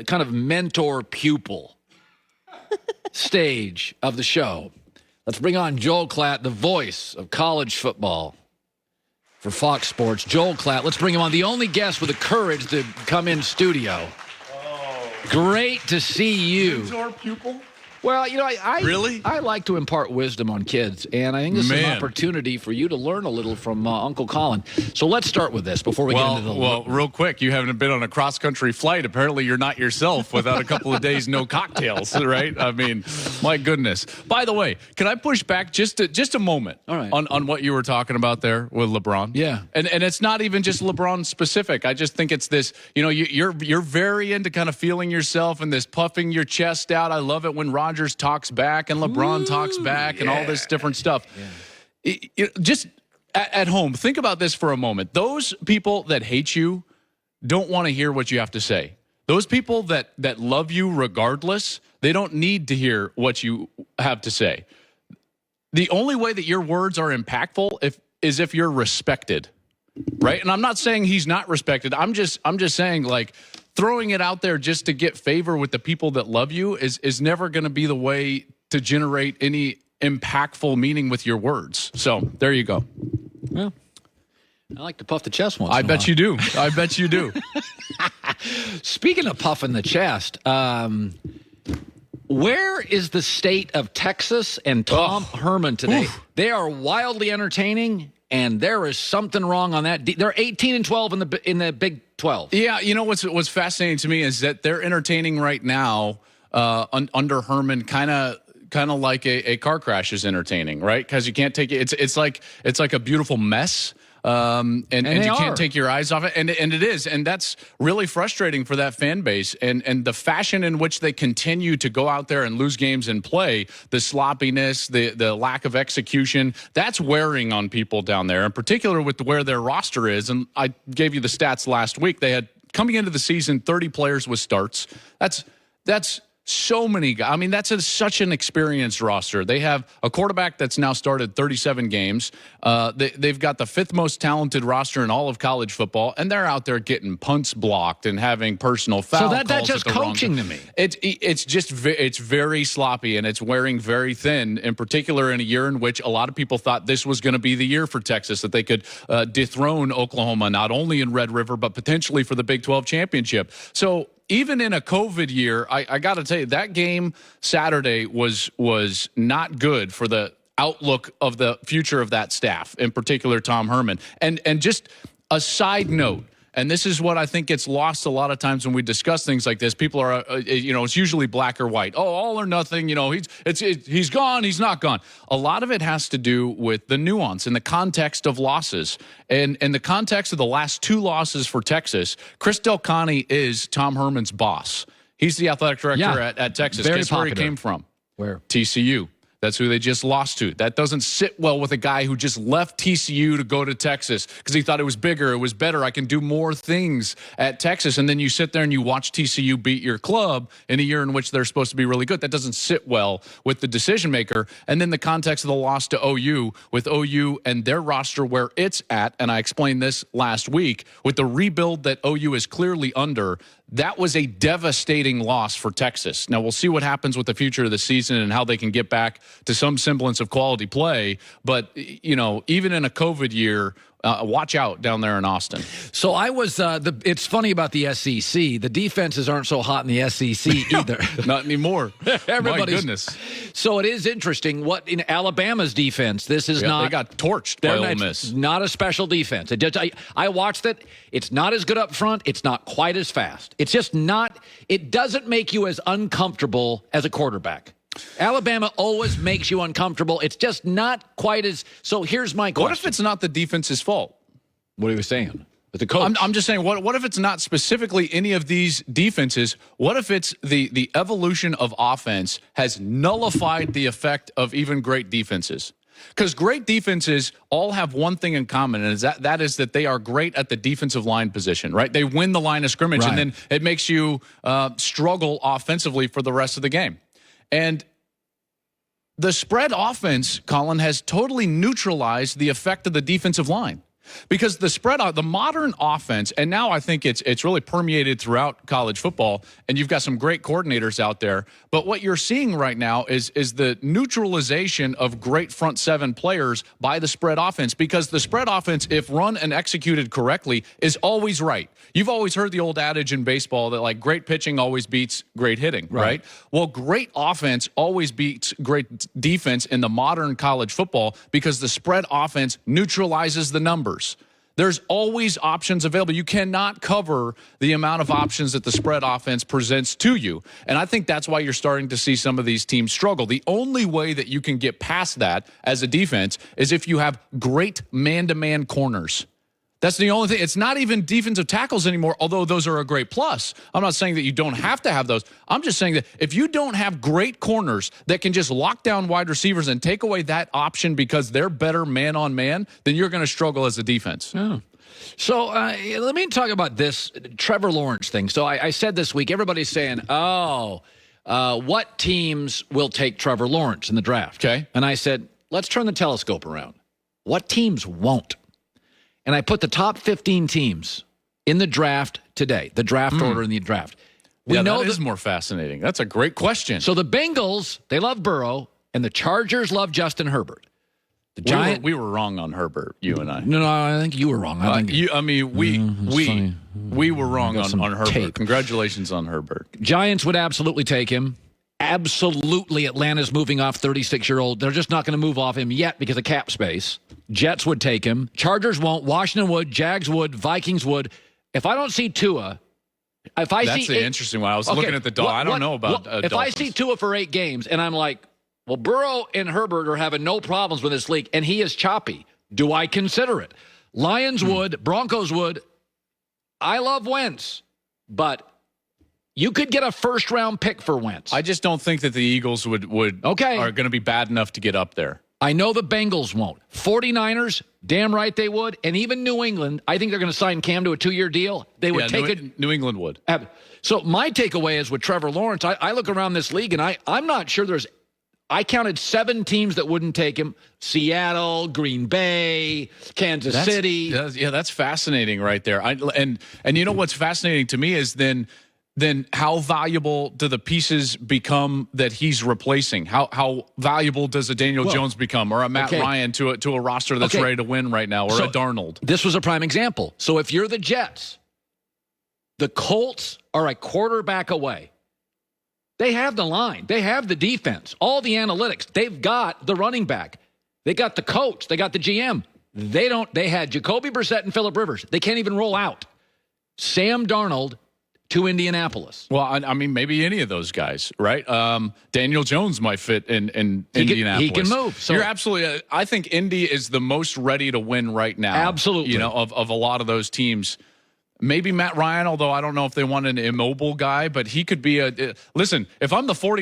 kind of mentor-pupil stage of the show. Let's bring on Joel Klatt, the voice of college football for Fox Sports. Joel Klatt, let's bring him on. The only guest with the courage to come in studio. Oh. Great to see you. Mentor-pupil? Well, I like to impart wisdom on kids, and I think this is an opportunity for you to learn a little from Uncle Colin. So let's start with this before we get into the... Well, real quick, you haven't been on a cross-country flight. Apparently, you're not yourself without a couple of days no cocktails, right? I mean, my goodness. By the way, can I push back just a moment on what you were talking about there with LeBron? Yeah. And it's not even just LeBron specific. I just think it's this, you're very into kind of feeling yourself and this puffing your chest out. I love it when Rodgers talks back and LeBron talks back and all this different stuff. Yeah. Just at home, think about this for a moment. Those people that hate you don't want to hear what you have to say. Those people that love you regardless, they don't need to hear what you have to say. The only way that your words are impactful is if you're respected, right? And I'm not saying he's not respected. I'm just saying, like, throwing it out there just to get favor with the people that love you is never going to be the way to generate any impactful meaning with your words. So there you go. Well, I like to puff the chest once. I bet you do. I bet you do. Speaking of puffing the chest, where is the state of Texas and Tom Herman today? Oof. They are wildly entertaining, and there is something wrong on that. They're 18-12 in the Big 12. Yeah, you know what's fascinating to me is that they're entertaining right now under Herman, kind of like a car crash is entertaining, right? Because you can't take it. It's like a beautiful mess. And you can't take your eyes off it, and it is, and that's really frustrating for that fan base, and the fashion in which they continue to go out there and lose games and play, the sloppiness, the lack of execution, that's wearing on people down there, in particular with where their roster is. And I gave you the stats last week. They had, coming into the season, 30 players with starts. That's so many guys. I mean, that's such an experienced roster. They have a quarterback that's now started 37 games. They've got the fifth most talented roster in all of college football, and they're out there getting punts blocked and having personal foul calls. So that's just coaching to me. It's very sloppy, and it's wearing very thin, in particular in a year in which a lot of people thought this was going to be the year for Texas, that they could dethrone Oklahoma, not only in Red River, but potentially for the Big 12 championship. So even in a COVID year, I got to tell you, that game Saturday was not good for the outlook of the future of that staff, in particular Tom Herman. And just a side note, and this is what I think gets lost a lot of times when we discuss things like this. People are, it's usually black or white. Oh, all or nothing. He's gone. He's not gone. A lot of it has to do with the nuance and the context of losses. And in the context of the last two losses for Texas, Chris Del Conte is Tom Herman's boss. He's the athletic director at Texas. Guess where he came from? Where? TCU. That's who they just lost to. That doesn't sit well with a guy who just left TCU to go to Texas because he thought it was bigger, it was better, I can do more things at Texas. And then you sit there and you watch TCU beat your club in a year in which they're supposed to be really good. That doesn't sit well with the decision maker. And then the context of the loss to OU, with OU and their roster where it's at, and I explained this last week, with the rebuild that OU is clearly under, that was a devastating loss for Texas. Now, we'll see what happens with the future of the season and how they can get back to some semblance of quality play. But, even in a COVID year, watch out down there in Austin. So I was, it's funny about the SEC. The defenses aren't so hot in the SEC either. Not anymore. My goodness. So it is interesting what in Alabama's defense, this is not. They got torched by Ole Miss. Not a special defense. I watched it. It's not as good up front. It's not quite as fast. It's just not, it doesn't make you as uncomfortable as a quarterback. Alabama always makes you uncomfortable. It's just not quite as. So here's my question. What if it's not the defense's fault? What are you saying? The coach. I'm just saying, what if it's not specifically any of these defenses? What if it's the evolution of offense has nullified the effect of even great defenses? Because great defenses all have one thing in common, and that is that they are great at the defensive line position, right? They win the line of scrimmage, and then it makes you struggle offensively for the rest of the game. And the spread offense, Colin, has totally neutralized the effect of the defensive line. Because the spread, the modern offense, and now I think it's really permeated throughout college football, and you've got some great coordinators out there. But what you're seeing right now is the neutralization of great front seven players by the spread offense, because the spread offense, if run and executed correctly, is always right. You've always heard the old adage in baseball that, like, great pitching always beats great hitting, right? Well, great offense always beats great defense in the modern college football because the spread offense neutralizes the numbers. There's always options available. You cannot cover the amount of options that the spread offense presents to you. And I think that's why you're starting to see some of these teams struggle. The only way that you can get past that as a defense is if you have great man-to-man corners. That's the only thing. It's not even defensive tackles anymore, although those are a great plus. I'm not saying that you don't have to have those. I'm just saying that if you don't have great corners that can just lock down wide receivers and take away that option because they're better man-on-man, then you're going to struggle as a defense. Oh. So let me talk about this Trevor Lawrence thing. So I said this week, everybody's saying, what teams will take Trevor Lawrence in the draft? Okay. And I said, let's turn the telescope around. What teams won't? And I put the top 15 teams in the draft today, the draft order in the draft. We know that is more fascinating. That's a great question. So the Bengals, they love Burrow, and the Chargers love Justin Herbert. The Giants, we were wrong on Herbert, you and I. No, I think you were wrong. We were wrong on Herbert. Tape. Congratulations on Herbert. Giants would absolutely take him. Absolutely, Atlanta's moving off 36-year-old. They're just not going to move off him yet because of cap space. Jets would take him. Chargers won't. Washington would. Jags would. Vikings would. If I don't see Tua, That's the interesting one. I was looking at the Dolphins. I don't know about If I see Tua for 8 games and I'm like, well, Burrow and Herbert are having no problems with this league, and he is choppy, do I consider it? Lions would. Broncos would. I love Wentz, but you could get a first-round pick for Wentz. I just don't think that the Eagles are going to be bad enough to get up there. I know the Bengals won't. 49ers, damn right they would. And even New England, I think they're going to sign Cam to a 2-year deal. They would take it. New England would. So my takeaway is with Trevor Lawrence, I look around this league, and I'm not sure I counted 7 teams that wouldn't take him. Seattle, Green Bay, Kansas City. Yeah, that's fascinating right there. And you know what's fascinating to me is then how valuable do the pieces become that he's replacing? How valuable does a Daniel Jones become, or a Matt Ryan to a roster that's ready to win right now, or a Darnold? This was a prime example. So if you're the Jets, the Colts are a quarterback away. They have the line. They have the defense. All the analytics. They've got the running back. They got the coach. They got the GM. They had Jacoby Brissett and Phillip Rivers. They can't even roll out. Sam Darnold to Indianapolis. Well, I mean, maybe any of those guys, right? Daniel Jones might fit in Indianapolis. He can move. So you're absolutely. I think Indy is the most ready to win right now. Absolutely. You know, of a lot of those teams. Maybe Matt Ryan, although I don't know if they want an immobile guy, but he could be listen, if I'm the 40